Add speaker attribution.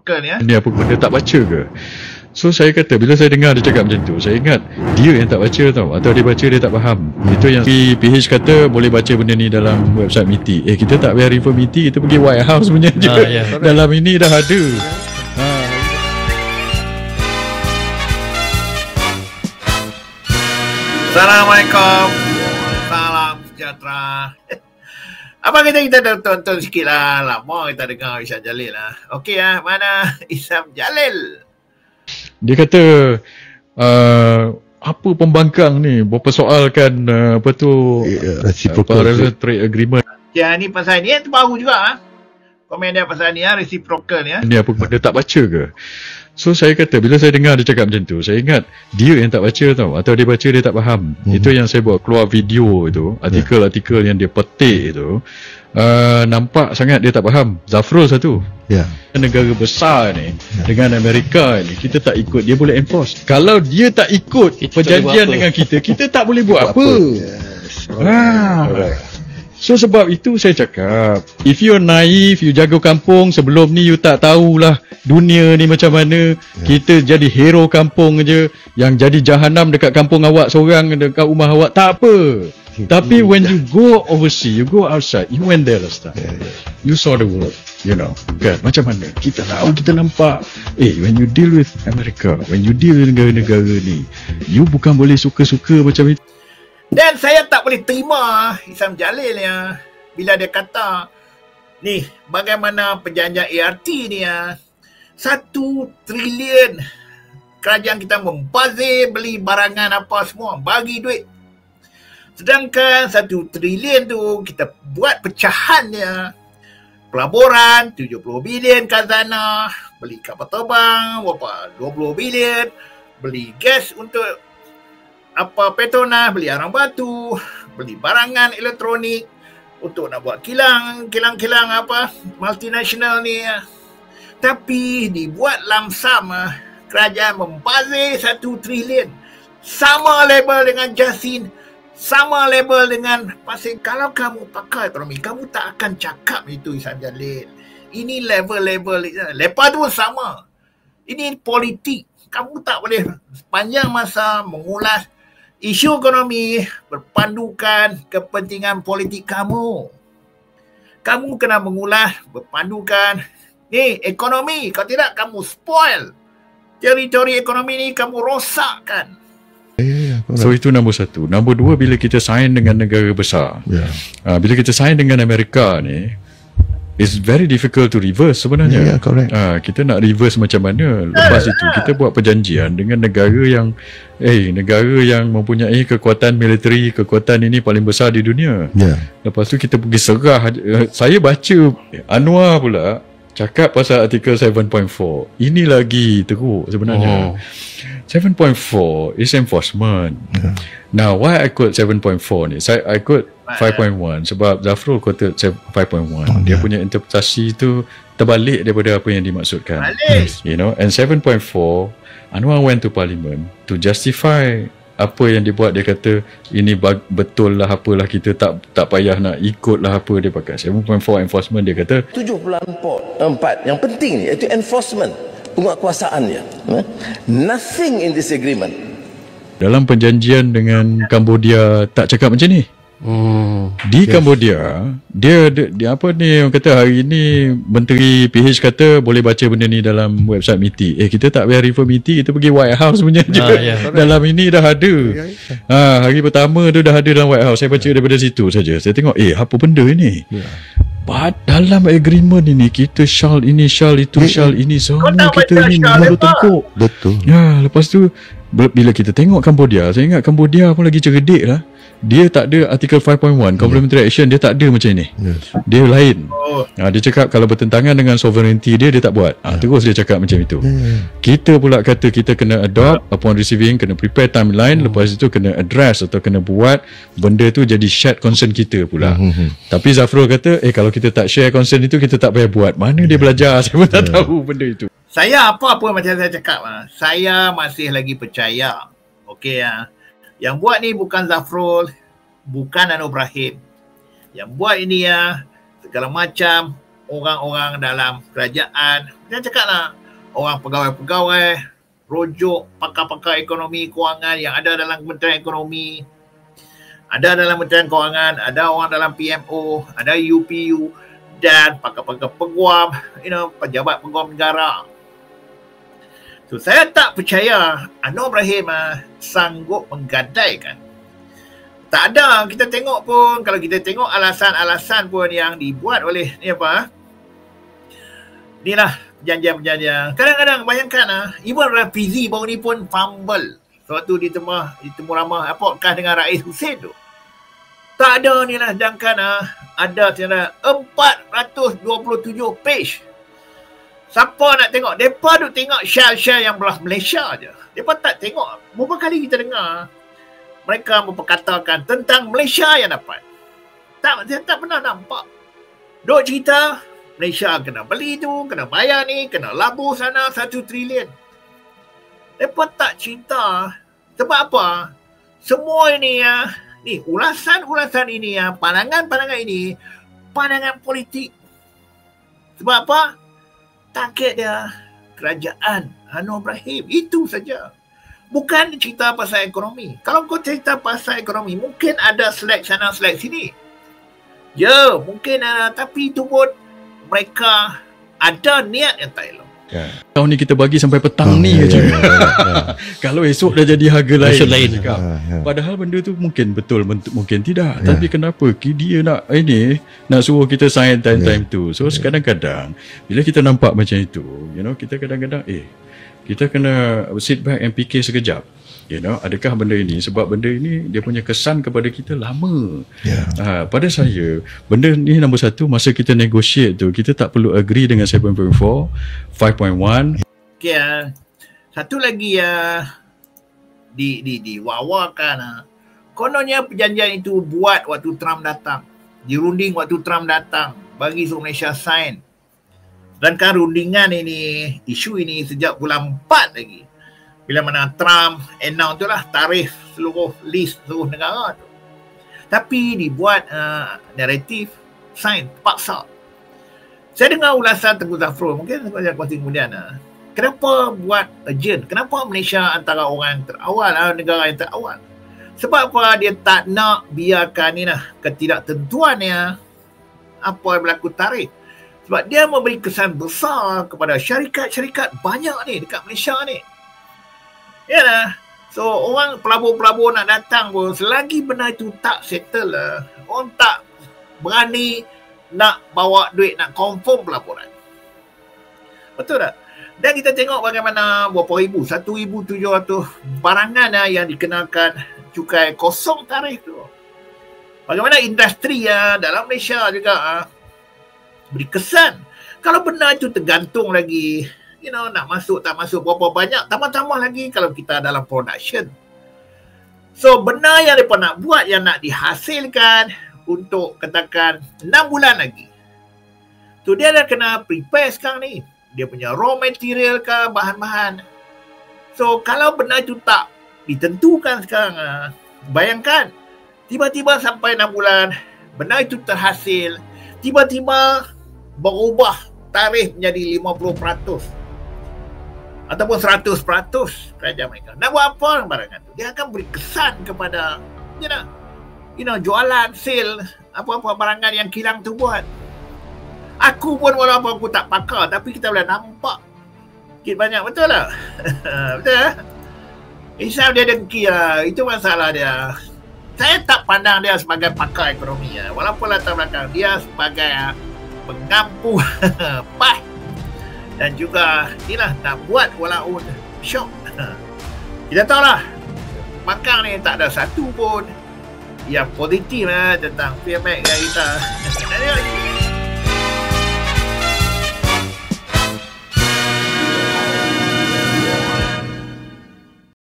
Speaker 1: reciprocal ni
Speaker 2: Ni apa benda tak baca ke? So saya kata, bila saya dengar dia cakap macam tu, saya ingat dia yang tak baca tau, atau dia baca dia tak faham. Itu yang PH kata boleh baca benda ni dalam website MITI. Kita tak payah refer MITI, kita pergi White House punya je. Dalam ini dah ada.
Speaker 1: Assalamualaikum. Salam sejahtera. Abang kita dah tonton sikit lah. Lama kita dengar Isam Jalil lah. Okey lah, mana Isam Jalil?
Speaker 2: Dia kata apa pembangkang ni mempersoalkan apa tu reciprocal trade agreement.
Speaker 1: Ya, ni pasal ni yang terbaru juga. Komen dia pasal ni reciprocal ni.
Speaker 2: Ni apa benda tak baca ke? So saya kata, bila saya dengar dia cakap macam tu, saya ingat dia yang tak baca tau, atau dia baca dia tak faham. Itu yang saya buat keluar video itu, artikel-artikel yang dia petik itu. Nampak sangat dia tak faham. Zafrul satu, negara besar ni dengan Amerika ni, kita tak ikut, dia boleh enforce. Kalau dia tak ikut perjanjian dengan kita, kita tak boleh buat apa. So sebab itu saya cakap, if you're naive, you jaga kampung, sebelum ni you tak tahulah dunia ni macam mana, kita jadi hero kampung je, yang jadi jahanam dekat kampung awak seorang, dekat rumah awak, tak apa. Tapi when you go overseas, you go outside, you went there last time, you saw the world, you know, kan, macam mana, kita tahu, kita nampak, when you deal with America, when you deal with negara-negara ni, you bukan boleh suka-suka macam itu.
Speaker 1: Dan saya tak boleh terima Isam Jalil ya, bila dia kata ni bagaimana perjanjian ART ni ya, 1 trilion kerajaan kita membazir beli barangan apa semua, bagi duit. Sedangkan 1 trilion tu kita buat pecahan dia, pelaburan 70 bilion khazanah, beli kapal terbang berapa 20 bilion, beli gas untuk Petronas, beli arang batu, beli barangan elektronik untuk nak buat kilang multinasional ni. Tapi dibuat lamsam, kerajaan membazir 1 trilion. Sama label dengan Jasin, sama label dengan Pasir. Kalau kamu pakar ekonomi, kamu tak akan cakap itu Isam Jalil. Ini level-level. Lepas tu sama. Ini politik. Kamu tak boleh sepanjang masa mengulas isu ekonomi berpandukan kepentingan politik kamu. Kamu kena mengulas berpandukan ni ekonomi. Kalau tidak, kamu spoil teritori ekonomi ni, kamu rosakkan.
Speaker 2: So itu nombor 1. Nombor 2, bila kita sign dengan negara besar, bila kita sign dengan Amerika ni, it's very difficult to reverse sebenarnya. Kita nak reverse macam mana? Lepas itu kita buat perjanjian dengan negara yang mempunyai kekuatan militeri, kekuatan ini paling besar di dunia. Lepas tu kita pergi serah. Saya baca Anwar pula cakap pasal artikel 7.4. Ini lagi teruk sebenarnya. 7.4 is enforcement. Now, why I quote 7.4 ni? I quote 5.1 sebab Zafrul quoted 5.1. Dia punya interpretasi tu terbalik daripada apa yang dimaksudkan. You know, and 7.4, Anwar went to parliament to justify apa yang dia buat. Dia kata ini betul lah, apalah, kita tak payah nak ikut lah apa dia pakai. 7.4 enforcement, dia kata
Speaker 3: 7.4 yang penting ni iaitu enforcement, penguatkuasaannya. Nothing in this agreement.
Speaker 2: Dalam perjanjian dengan Cambodia tak cakap macam ni. Di Cambodia, dia apa ni, orang kata hari ni Menteri PH kata boleh baca benda ni dalam website MITI. Kita tak payah refer MITI, kita pergi White House punya je. Dalam ini dah ada. Hari pertama tu dah ada dalam White House. Saya baca daripada situ saja. Saya tengok apa benda ni. Dalam agreement ini kita shall ini, shall itu, shall ini, semua kita ni baru tengkuk. Betul. Lepas tu bila kita tengok Cambodia, saya ingat Cambodia pun lagi cerdik lah. Dia tak ada artikel 5.1 complementary action, dia tak ada macam ni. Dia lain. Dia cakap kalau bertentangan dengan sovereignty dia tak buat. Terus dia cakap macam itu. Kita pula kata kita kena adopt upon receiving, kena prepare timeline, lepas itu kena address atau kena buat benda tu jadi shared concern kita pula. Tapi Zafrul kata kalau kita tak share concern itu, kita tak payah buat. Mana dia belajar? Saya pun tak tahu benda itu.
Speaker 1: Saya apa-apa macam saya cakap, saya masih lagi percaya. Okey, yang buat ni bukan Zafrul, bukan Anwar Ibrahim. Yang buat ini segala macam orang-orang dalam kerajaan Dia cakap lah, orang pegawai-pegawai rujuk pakar-pakar ekonomi kewangan yang ada dalam Kementerian Ekonomi, ada dalam Kementerian Kewangan, ada orang dalam PMO, ada UPU dan pakar-pakar peguam, pejabat peguam negara. So, saya tak percaya Anwar Ibrahim sanggup menggadaikan. Tak ada, kita tengok pun, kalau kita tengok alasan-alasan pun yang dibuat oleh inilah perjanjian-perjanjian. Kadang-kadang bayangkan Iwan Rafizi baru ni pun fumble sewaktu ditemu ramah podcast dengan Rais Hussein tu. Tak ada ni lah, sedangkan ada 427 page. Siapa nak tengok? Mereka duk tengok share-share yang belah Malaysia je. Mereka tak tengok. Berapa kali kita dengar mereka memperkatakan tentang Malaysia yang dapat. Saya tak pernah nampak. Duk cerita Malaysia kena beli tu, kena bayar ni, kena labur sana 1 trilion. Mereka tak cerita. Sebab apa? Semua ini ni ulasan-ulasan ini pandangan-pandangan ini pandangan politik. Sebab apa? Target dia kerajaan Anwar Ibrahim. Itu saja. Bukan cerita pasal ekonomi. Kalau kau cerita pasal ekonomi, mungkin ada slack sana, slack sini. Ya, mungkin tapi itu pun mereka ada niat yang tak elok.
Speaker 2: Tahun ni kita bagi sampai petang ni aja. Kalau esok dah jadi harga lain. Padahal benda tu mungkin betul, mungkin tidak. Tapi kenapa dia nak suruh kita sign time tu. So kadang-kadang bila kita nampak macam itu, kita kadang-kadang kita kena sit back and fikir sekejap. Adakah benda ini, sebab benda ini dia punya kesan kepada kita lama. Pada saya, benda ni nombor satu, masa kita negotiate tu, kita tak perlu agree dengan 7.4, 5.1.
Speaker 1: Okay, satu lagi diwawakan. Kononnya perjanjian itu buat waktu Trump datang, dirunding waktu Trump datang, bagi seluruh Malaysia sign. Sedangkan rundingan ini, isu ini sejak bulan 4 lagi. Bila mana Trump announce tu lah tarif seluruh negara tu. Tapi dibuat naratif sign paksa. Saya dengar ulasan Tengku Zafrul, mungkin saya kongsi kemudian. Kenapa buat urgent? Kenapa Malaysia antara orang terawal, negara yang terawal? Sebab apa? Dia tak nak biarkan ketidaktentuannya apa yang berlaku tarif. Sebab dia memberi kesan besar kepada syarikat-syarikat banyak ni dekat Malaysia ni. So orang pelabur-pelabur nak datang pun, selagi benda itu tak settle orang tak berani nak bawa duit, nak confirm pelaburan. Betul tak? Dan kita tengok bagaimana berapa ribu, 1,700 barangan yang dikenakan cukai kosong tarif tu. Bagaimana industri dalam Malaysia juga beri kesan. Kalau benda itu tergantung lagi, nak masuk tak masuk berapa banyak, tambah-tambah lagi kalau kita dalam production. So benda yang mereka nak buat, yang nak dihasilkan untuk katakan 6 bulan lagi, so dia dah kena prepare sekarang ni, dia punya raw material ke, bahan-bahan. So kalau benda itu tak ditentukan sekarang, bayangkan tiba-tiba sampai 6 bulan benda itu terhasil, tiba-tiba berubah tarif menjadi 50% ataupun 100% kerajaan mereka. Nak buat apa barangan tu? Dia akan beri kesan kepada jualan, sale, apa-apa barangan yang kilang tu buat. Aku pun walaupun aku tak pakar, tapi kita boleh nampak sikit banyak, betul tak? Betul. Hisap dia dengki lah. Itu masalah dia. Saya tak pandang dia sebagai pakar ekonomi. Walaupun latar belakang dia sebagai pengampu PAS. Dan juga nak buat walaupun syok. Kita tahulah, makang ni tak ada satu pun yang positif tentang PMX kita.